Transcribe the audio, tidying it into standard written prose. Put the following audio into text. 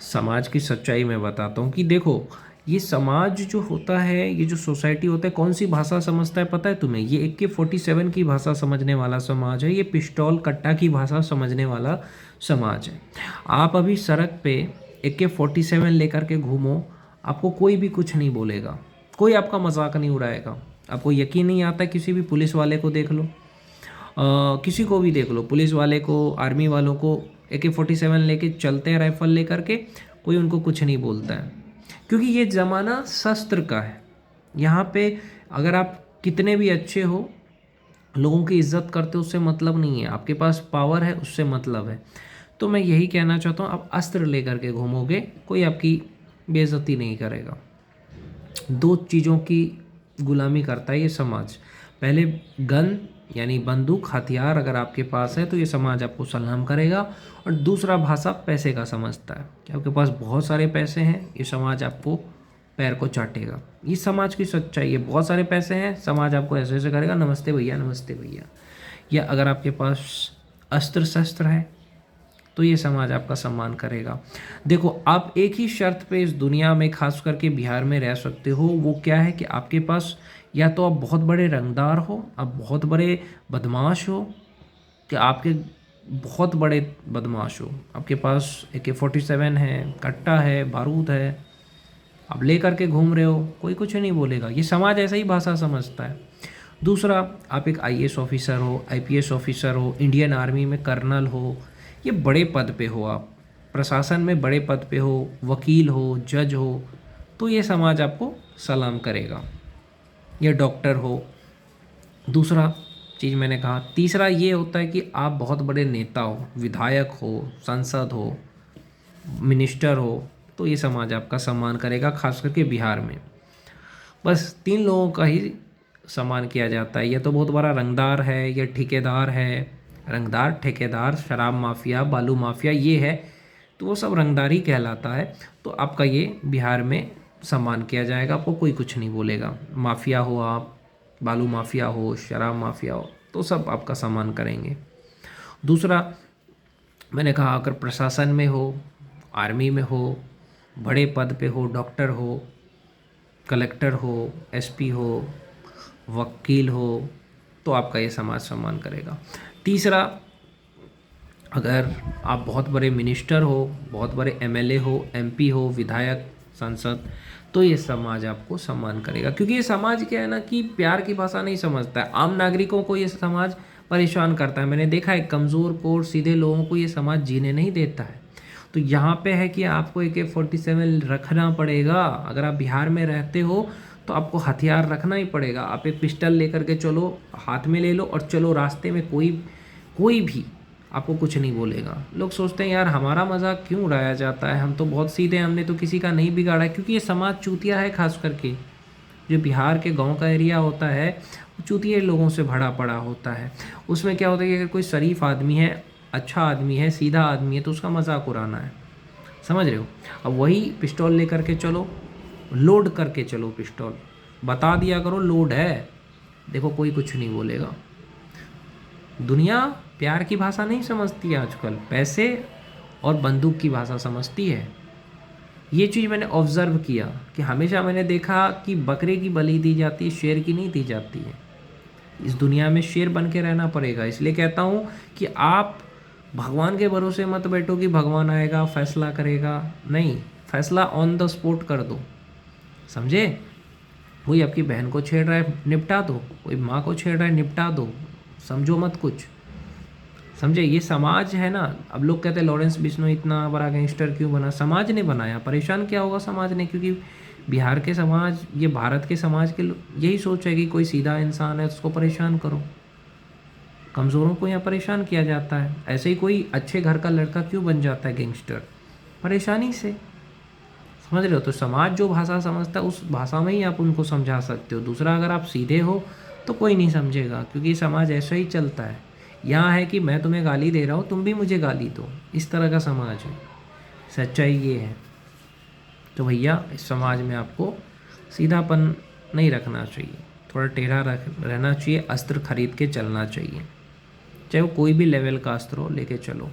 समाज की सच्चाई मैं बताता हूँ कि देखो, ये समाज जो होता है, ये जो सोसाइटी होता है, कौन सी भाषा समझता है पता है तुम्हें? ये AK-47 की भाषा समझने वाला समाज है, ये पिस्टल कट्टा की भाषा समझने वाला समाज है। आप अभी सड़क पे AK-47 लेकर के घूमो, आपको कोई भी कुछ नहीं बोलेगा, कोई आपका मजाक नहीं उड़ाएगा। आपको यकीन नहीं आता, किसी भी पुलिस वाले को देख लो, किसी को भी देख लो, पुलिस वाले को, आर्मी वालों को, AK-47 लेके चलते हैं राइफल लेकर के, कोई उनको कुछ नहीं बोलता है, क्योंकि ये ज़माना शस्त्र का है। यहाँ पे अगर आप कितने भी अच्छे हो, लोगों की इज्जत करते हो, उससे मतलब नहीं है, आपके पास पावर है उससे मतलब है। तो मैं यही कहना चाहता हूँ, आप अस्त्र लेकर के घूमोगे, कोई आपकी बेइज्जती नहीं करेगा। दो चीज़ों की गुलामी करता है ये समाज। पहले गन यानी बंदूक हथियार अगर आपके पास है तो ये समाज आपको सलाम करेगा, और दूसरा भाषा पैसे का समझता है कि आपके पास बहुत सारे पैसे हैं, ये समाज आपको पैर को चाटेगा। ये समाज की सच्चाई है, बहुत सारे पैसे हैं, समाज आपको ऐसे ऐसे करेगा, नमस्ते भैया नमस्ते भैया। या अगर आपके पास अस्त्र शस्त्र है तो ये समाज आपका सम्मान करेगा। देखो, आप एक ही शर्त पे इस दुनिया में, खास करके बिहार में रह सकते हो, वो क्या है कि आपके पास या तो आप बहुत बड़े रंगदार हो, आप बहुत बड़े बदमाश हो, कि आपके बहुत बड़े बदमाश हो, आपके पास AK-47 है, कट्टा है, बारूद है, आप ले करके घूम रहे हो, कोई कुछ नहीं बोलेगा। ये समाज ऐसा ही भाषा समझता है। दूसरा, आप एक IAS ऑफिसर हो, IPS ऑफिसर हो, इंडियन आर्मी में कर्नल हो, ये बड़े पद पे हो, आप प्रशासन में बड़े पद पे हो, वकील हो, जज हो, तो ये समाज आपको सलाम करेगा। ये डॉक्टर हो। दूसरा चीज़ मैंने कहा। तीसरा ये होता है कि आप बहुत बड़े नेता हो, विधायक हो, सांसद हो, मिनिस्टर हो, तो ये समाज आपका सम्मान करेगा, खास करके बिहार में। बस 3 लोगों का ही सम्मान किया जाता है। ये तो बहुत बड़ा रंगदार है, ये ठेकेदार है, रंगदार, ठेकेदार, शराब माफिया, बालू माफिया, ये है, तो वो सब रंगदारी कहलाता है। तो आपका ये बिहार में सम्मान किया जाएगा, आपको कोई कुछ नहीं बोलेगा। माफिया हो आप, बालू माफिया हो, शराब माफिया हो, तो सब आपका सम्मान करेंगे। दूसरा मैंने कहा, अगर प्रशासन में हो, आर्मी में हो, बड़े पद पे हो, डॉक्टर हो, कलेक्टर हो, SP हो, वकील हो, तो आपका ये समाज सम्मान करेगा। तीसरा, अगर आप बहुत बड़े मिनिस्टर हो, बहुत बड़े MLA हो, MP हो, विधायक, सांसद, तो ये समाज आपको सम्मान करेगा, क्योंकि ये समाज क्या है ना कि प्यार की भाषा नहीं समझता है। आम नागरिकों को ये समाज परेशान करता है। मैंने देखा है, कमज़ोर को और सीधे लोगों को ये समाज जीने नहीं देता है। तो यहाँ पे है कि आपको AK-47 रखना पड़ेगा। अगर आप बिहार में रहते हो तो आपको हथियार रखना ही पड़ेगा। आप एक पिस्टल लेकर के चलो, हाथ में ले लो और चलो, रास्ते में कोई कोई भी आपको कुछ नहीं बोलेगा। लोग सोचते हैं यार हमारा मजाक क्यों उड़ाया जाता है, हम तो बहुत सीधे, हमने तो किसी का नहीं बिगाड़ा है, क्योंकि ये समाज चूतिया है। खास करके जो बिहार के गांव का एरिया होता है, वो चूतिए लोगों से भरा पड़ा होता है। उसमें क्या होता है कि अगर कोई शरीफ आदमी है, अच्छा आदमी है, सीधा आदमी है, तो उसका मजाक उड़ाना है, समझ रहे हो। अब वही पिस्टल लेकर के चलो, लोड करके चलो, पिस्टल बता दिया करो लोड है, देखो कोई कुछ नहीं बोलेगा। दुनिया प्यार की भाषा नहीं समझती है आजकल, पैसे और बंदूक की भाषा समझती है। ये चीज़ मैंने ऑब्ज़र्व किया कि हमेशा मैंने देखा कि बकरे की बलि दी जाती है, शेर की नहीं दी जाती है। इस दुनिया में शेर बन के रहना पड़ेगा। इसलिए कहता हूँ कि आप भगवान के भरोसे मत बैठो कि भगवान आएगा फैसला करेगा, नहीं, फैसला ऑन द स्पॉट कर दो, समझे। कोई आपकी बहन को छेड़ रहा है, निपटा दो, कोई माँ को छेड़ रहा है, निपटा दो, समझो मत कुछ, समझे। ये समाज है ना। अब लोग कहते हैं लॉरेंस बिश्नोई इतना बड़ा गैंगस्टर क्यों बना, समाज ने बनाया। परेशान क्या होगा समाज ने, क्योंकि बिहार के समाज, ये भारत के समाज के यही सोच है कि कोई सीधा इंसान है उसको परेशान करो, कमज़ोरों को यहाँ परेशान किया जाता है। ऐसे ही कोई अच्छे घर का लड़का क्यों बन जाता है गैंगस्टर, परेशानी से, समझ रहे हो। तो समाज जो भाषा समझता है उस भाषा में ही आप उनको समझा सकते हो। दूसरा, अगर आप सीधे हो तो कोई नहीं समझेगा, क्योंकि समाज ऐसा ही चलता है। यहाँ है कि मैं तुम्हें गाली दे रहा हूँ, तुम भी मुझे गाली दो, इस तरह का समाज है। सच्चाई ये है। तो भैया, इस समाज में आपको सीधापन नहीं रखना चाहिए, थोड़ा टेढ़ा रहना चाहिए, अस्त्र खरीद के चलना चाहिए, चाहे वो कोई भी लेवल का अस्त्र हो, लेके चलो।